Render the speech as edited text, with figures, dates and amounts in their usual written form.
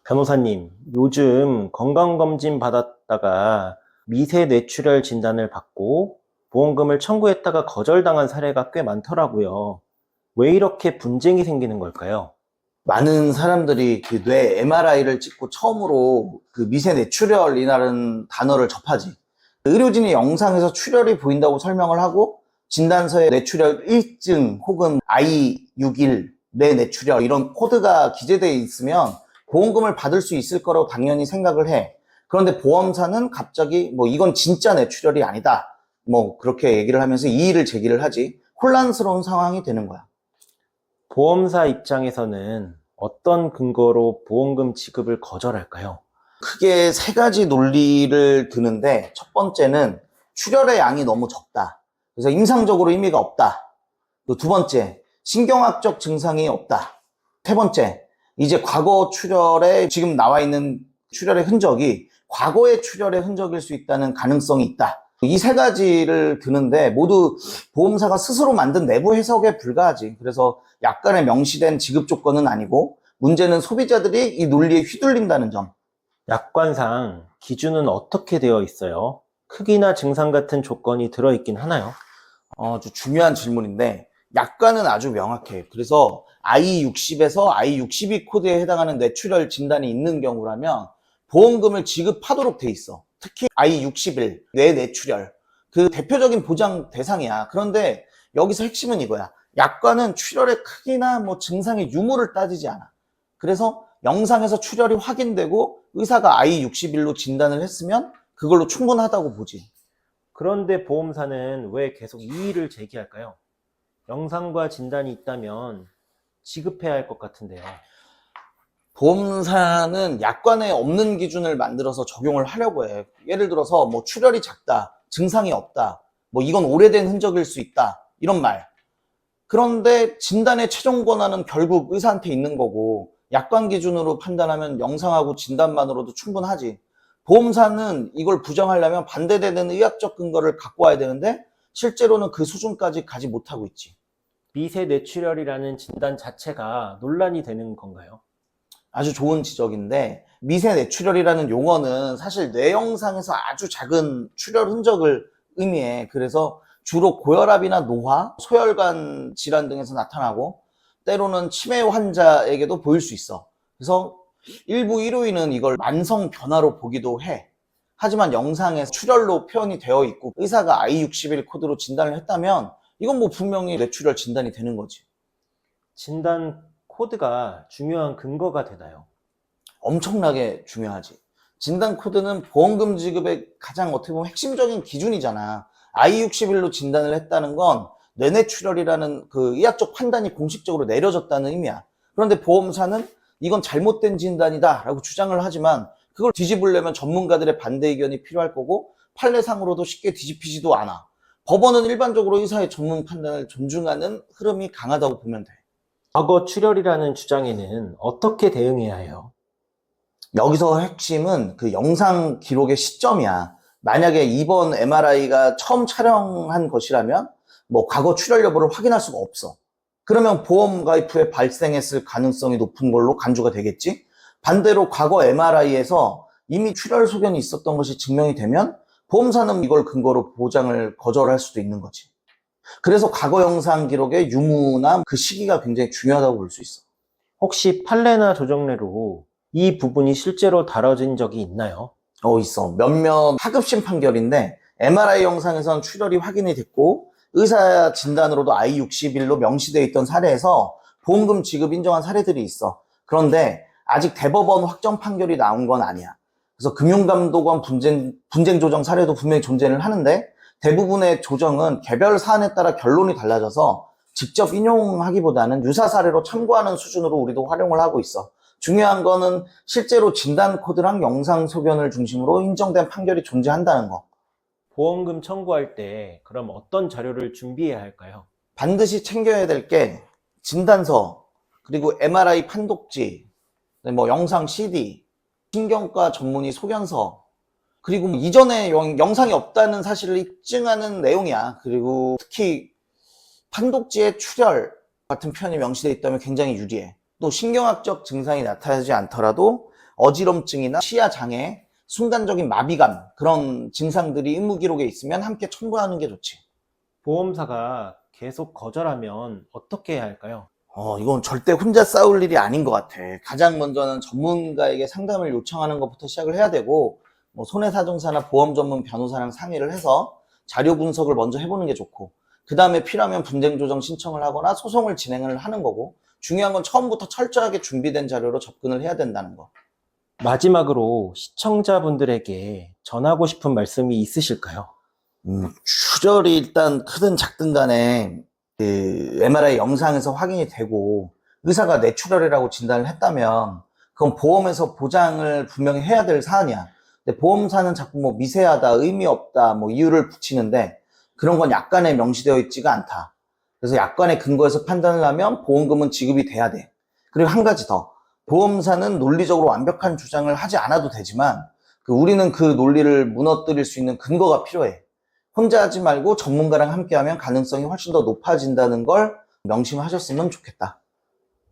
변호사님, 요즘 건강검진 받았다가 미세 뇌출혈 진단을 받고 보험금을 청구했다가 거절당한 사례가 꽤 많더라고요. 왜 이렇게 분쟁이 생기는 걸까요? 많은 사람들이 그 뇌 MRI를 찍고 처음으로 그 미세 뇌출혈이라는 단어를 접하지. 의료진이 영상에서 출혈이 보인다고 설명을 하고 진단서에 뇌출혈 1증 혹은 I61 뇌 뇌출혈 이런 코드가 기재되어 있으면 보험금을 받을 수 있을 거라고 당연히 생각을 해. 그런데 보험사는 갑자기 이건 진짜 뇌출혈이 아니다. 그렇게 얘기를 하면서 이의를 제기를 하지. 혼란스러운 상황이 되는 거야. 보험사 입장에서는 어떤 근거로 보험금 지급을 거절할까요? 크게 세 가지 논리를 드는데, 첫 번째는 출혈의 양이 너무 적다. 그래서 임상적으로 의미가 없다. 또 두 번째, 신경학적 증상이 없다. 세 번째, 이제 과거 출혈에 지금 나와 있는 출혈의 흔적이 과거의 출혈의 흔적일 수 있다는 가능성이 있다. 이 세 가지를 드는데 모두 보험사가 스스로 만든 내부 해석에 불과하지. 그래서 약관에 명시된 지급 조건은 아니고 문제는 소비자들이 이 논리에 휘둘린다는 점. 약관상 기준은 어떻게 되어 있어요? 크기나 증상 같은 조건이 들어있긴 하나요? 아주 중요한 질문인데, 약관은 아주 명확해. 그래서 I60에서 I62 코드에 해당하는 뇌출혈 진단이 있는 경우라면 보험금을 지급하도록 돼 있어. 특히 I61 뇌 뇌출혈, 그 대표적인 보장 대상이야. 그런데 여기서 핵심은 이거야. 약관은 출혈의 크기나 증상의 유무를 따지지 않아. 그래서 영상에서 출혈이 확인되고 의사가 I61로 진단을 했으면 그걸로 충분하다고 보지. 그런데 보험사는 왜 계속 이의를 제기할까요? 영상과 진단이 있다면 지급해야 할 것 같은데요. 보험사는 약관에 없는 기준을 만들어서 적용을 하려고 해. 예를 들어서 출혈이 작다, 증상이 없다, 이건 오래된 흔적일 수 있다, 이런 말. 그런데 진단의 최종 권한은 결국 의사한테 있는 거고, 약관 기준으로 판단하면 영상하고 진단만으로도 충분하지. 보험사는 이걸 부정하려면 반대되는 의학적 근거를 갖고 와야 되는데 실제로는 그 수준까지 가지 못하고 있지. 미세 뇌출혈이라는 진단 자체가 논란이 되는 건가요? 아주 좋은 지적인데, 미세 뇌출혈이라는 용어는 사실 뇌 영상에서 아주 작은 출혈 흔적을 의미해. 그래서 주로 고혈압이나 노화, 소혈관 질환 등에서 나타나고 때로는 치매 환자에게도 보일 수 있어. 그래서 일부 의료인은 이걸 만성 변화로 보기도 해. 하지만 영상에서 출혈로 표현이 되어 있고 의사가 I61 코드로 진단을 했다면 이건 분명히 뇌출혈 진단이 되는 거지. 진단 코드가 중요한 근거가 되나요? 엄청나게 중요하지. 진단 코드는 보험금 지급의 가장 어떻게 보면 핵심적인 기준이잖아. I61로 진단을 했다는 건 뇌뇌출혈이라는 그 의학적 판단이 공식적으로 내려졌다는 의미야. 그런데 보험사는 이건 잘못된 진단이다 라고 주장을 하지만 그걸 뒤집으려면 전문가들의 반대 의견이 필요할 거고 판례상으로도 쉽게 뒤집히지도 않아. 법원은 일반적으로 의사의 전문 판단을 존중하는 흐름이 강하다고 보면 돼. 과거 출혈이라는 주장에는 어떻게 대응해야 해요? 여기서 핵심은 그 영상 기록의 시점이야. 만약에 이번 MRI가 처음 촬영한 것이라면 과거 출혈 여부를 확인할 수가 없어. 그러면 보험 가입 후에 발생했을 가능성이 높은 걸로 간주가 되겠지. 반대로 과거 MRI에서 이미 출혈 소견이 있었던 것이 증명이 되면 보험사는 이걸 근거로 보장을 거절할 수도 있는 거지. 그래서 과거 영상 기록의 유무나 그 시기가 굉장히 중요하다고 볼 수 있어. 혹시 판례나 조정례로 이 부분이 실제로 다뤄진 적이 있나요? 있어. 몇몇 하급심 판결인데 MRI 영상에선 출혈이 확인이 됐고 의사 진단으로도 I61로 명시되어 있던 사례에서 보험금 지급 인정한 사례들이 있어. 그런데 아직 대법원 확정 판결이 나온 건 아니야. 그래서 금융감독원 분쟁 조정 사례도 분명히 존재를 하는데 대부분의 조정은 개별 사안에 따라 결론이 달라져서 직접 인용하기보다는 유사 사례로 참고하는 수준으로 우리도 활용을 하고 있어. 중요한 거는 실제로 진단 코드랑 영상 소견을 중심으로 인정된 판결이 존재한다는 거. 보험금 청구할 때 그럼 어떤 자료를 준비해야 할까요? 반드시 챙겨야 될 게 진단서, 그리고 MRI 판독지, 영상 CD, 신경과 전문의 소견서, 그리고 이전에 영상이 없다는 사실을 입증하는 내용이야. 그리고 특히 판독지에 출혈 같은 표현이 명시되어 있다면 굉장히 유리해. 또 신경학적 증상이 나타나지 않더라도 어지럼증이나 시야 장애, 순간적인 마비감 그런 증상들이 의무기록에 있으면 함께 첨부하는 게 좋지. 보험사가 계속 거절하면 어떻게 해야 할까요? 이건 절대 혼자 싸울 일이 아닌 것 같아. 가장 먼저는 전문가에게 상담을 요청하는 것부터 시작을 해야 되고, 뭐 손해사정사나 보험 전문 변호사랑 상의를 해서 자료 분석을 먼저 해보는 게 좋고, 그 다음에 필요하면 분쟁 조정 신청을 하거나 소송을 진행을 하는 거고, 중요한 건 처음부터 철저하게 준비된 자료로 접근을 해야 된다는 거. 마지막으로 시청자분들에게 전하고 싶은 말씀이 있으실까요? 출혈이 일단 크든 작든 간에 그 MRI 영상에서 확인이 되고 의사가 뇌출혈이라고 진단을 했다면 그건 보험에서 보장을 분명히 해야 될 사안이야. 근데 보험사는 자꾸 뭐 미세하다, 의미 없다, 뭐 이유를 붙이는데 그런 건 약관에 명시되어 있지가 않다. 그래서 약관의 근거에서 판단을 하면 보험금은 지급이 돼야 돼. 그리고 한 가지 더. 보험사는 논리적으로 완벽한 주장을 하지 않아도 되지만 우리는 그 논리를 무너뜨릴 수 있는 근거가 필요해. 혼자 하지 말고 전문가랑 함께하면 가능성이 훨씬 더 높아진다는 걸 명심하셨으면 좋겠다.